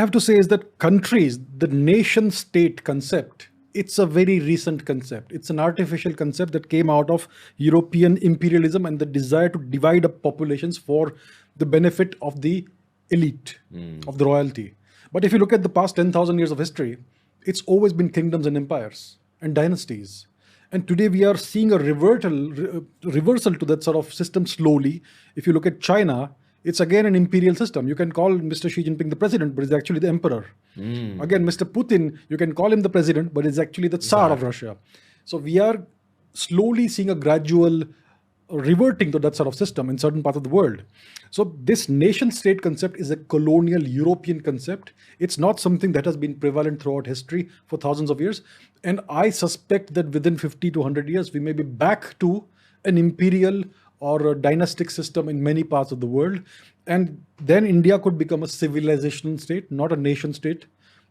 have to say is that countries, the nation state concept, it's a very recent concept. It's an artificial concept that came out of European imperialism and the desire to divide up populations for the benefit of the elite, of the royalty. But if you look at the past 10,000 years of history, it's always been kingdoms and empires and dynasties. And today we are seeing a reversal to that sort of system slowly. If you look at China, it's again an imperial system. You can call Mr. Xi Jinping the president, but he's actually the emperor. Again, Mr. Putin, you can call him the president, but he's actually the Tsar of Russia. So we are slowly seeing a gradual reverting to that sort of system in certain parts of the world. So this nation state concept is a colonial European concept. It's not something that has been prevalent throughout history for thousands of years. And I suspect that within 50 to 100 years, we may be back to an imperial or a dynastic system in many parts of the world. And then India could become a civilization state, not a nation state.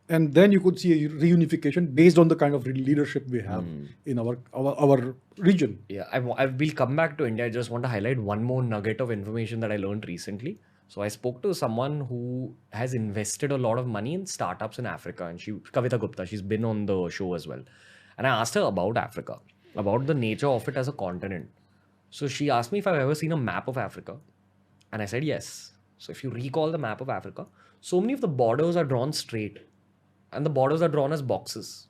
And then you could see a reunification based on the kind of leadership we have in our region. Yeah, I will come back to India. I just want to highlight one more nugget of information that I learned recently. So I spoke to someone who has invested a lot of money in startups in Africa, and Kavita Gupta, she's been on the show as well. And I asked her about Africa, about the nature of it as a continent. So she asked me if I've ever seen a map of Africa. And I said yes. So if you recall the map of Africa, so many of the borders are drawn straight. And the borders are drawn as boxes.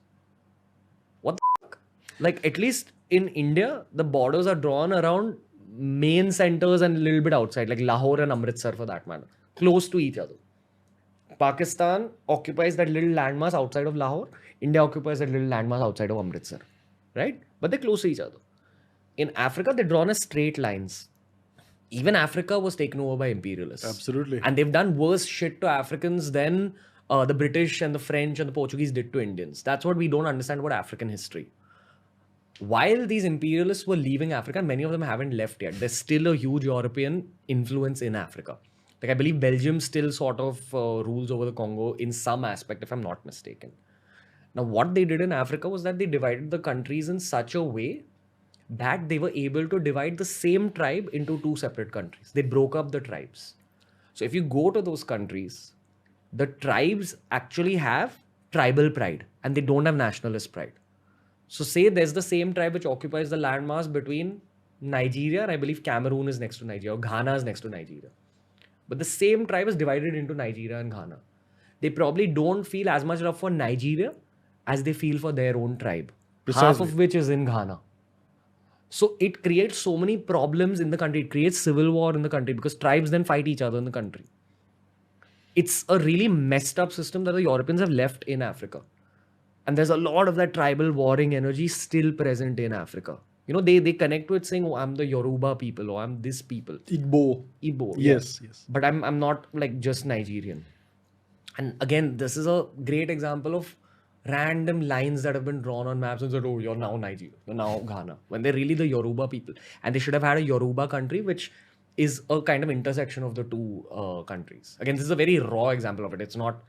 What the fuck? Like, at least in India, the borders are drawn around main centers and a little bit outside, like Lahore and Amritsar for that matter, close to each other. Pakistan occupies that little landmass outside of Lahore. India occupies that little landmass outside of Amritsar, right? But they're close to each other. In Africa, they're drawn as straight lines. Even Africa was taken over by imperialists. Absolutely. And they've done worse shit to Africans than the British and the French and the Portuguese did to Indians. That's what we don't understand about African history. While these imperialists were leaving Africa, many of them haven't left yet. There's still a huge European influence in Africa. Like, I believe Belgium still sort of rules over the Congo in some aspect, if I'm not mistaken. Now, what they did in Africa was that they divided the countries in such a way that they were able to divide the same tribe into two separate countries. They broke up the tribes. So if you go to those countries, the tribes actually have tribal pride and they don't have nationalist pride. So say there's the same tribe which occupies the landmass between Nigeria, and I believe Cameroon is next to Nigeria, or Ghana is next to Nigeria. But the same tribe is divided into Nigeria and Ghana. They probably don't feel as much love for Nigeria as they feel for their own tribe, half of which is in Ghana. So it creates so many problems in the country. It creates civil war in the country because tribes then fight each other in the country. It's a really messed up system that the Europeans have left in Africa. And there's a lot of that tribal warring energy still present in Africa. You know, they connect to it saying, oh, I'm the Yoruba people, or I'm this people. Igbo. Yes. But I'm not like just Nigerian. And again, this is a great example of random lines that have been drawn on maps and said, oh, you're now Nigeria, you're now Ghana, when they're really the Yoruba people. And they should have had a Yoruba country, which is a kind of intersection of the two countries. Again, this is a very raw example of it. It's not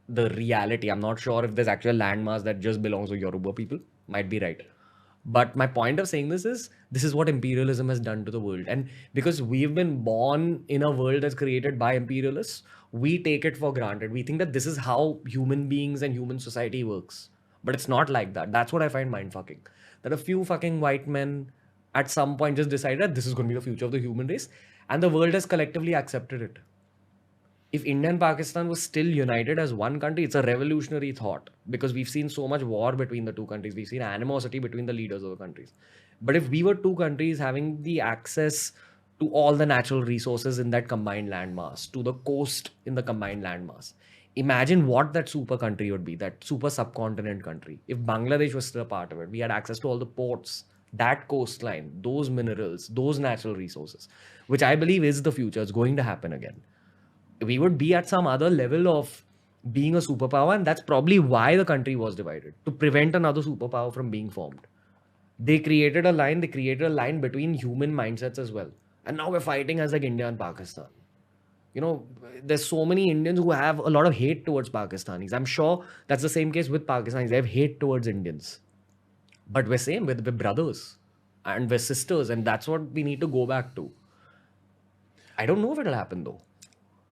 the reality. I'm not sure if there's actual landmass that just belongs to Yoruba people. Might be right. But my point of saying this is what imperialism has done to the world. And because we've been born in a world that's created by imperialists, we take it for granted. We think that this is how human beings and human society works. But it's not like that. That's what I find mindfucking. That a few fucking white men at some point just decided that this is going to be the future of the human race. And the world has collectively accepted it. If India and Pakistan was still united as one country, it's a revolutionary thought because we've seen so much war between the two countries. We've seen animosity between the leaders of the countries. But if we were two countries having the access to all the natural resources in that combined landmass, to the coast in the combined landmass, imagine what that super country would be, that super subcontinent country. If Bangladesh was still a part of it, we had access to all the ports, that coastline, those minerals, those natural resources, which I believe is the future. It's going to happen again. We would be at some other level of being a superpower, and that's probably why the country was divided, to prevent another superpower from being formed. They created a line between human mindsets as well. And now we're fighting as like India and Pakistan. You know, there's so many Indians who have a lot of hate towards Pakistanis. I'm sure that's the same case with Pakistanis. They have hate towards Indians. But we're brothers and we're sisters, and that's what we need to go back to. I don't know if it'll happen though.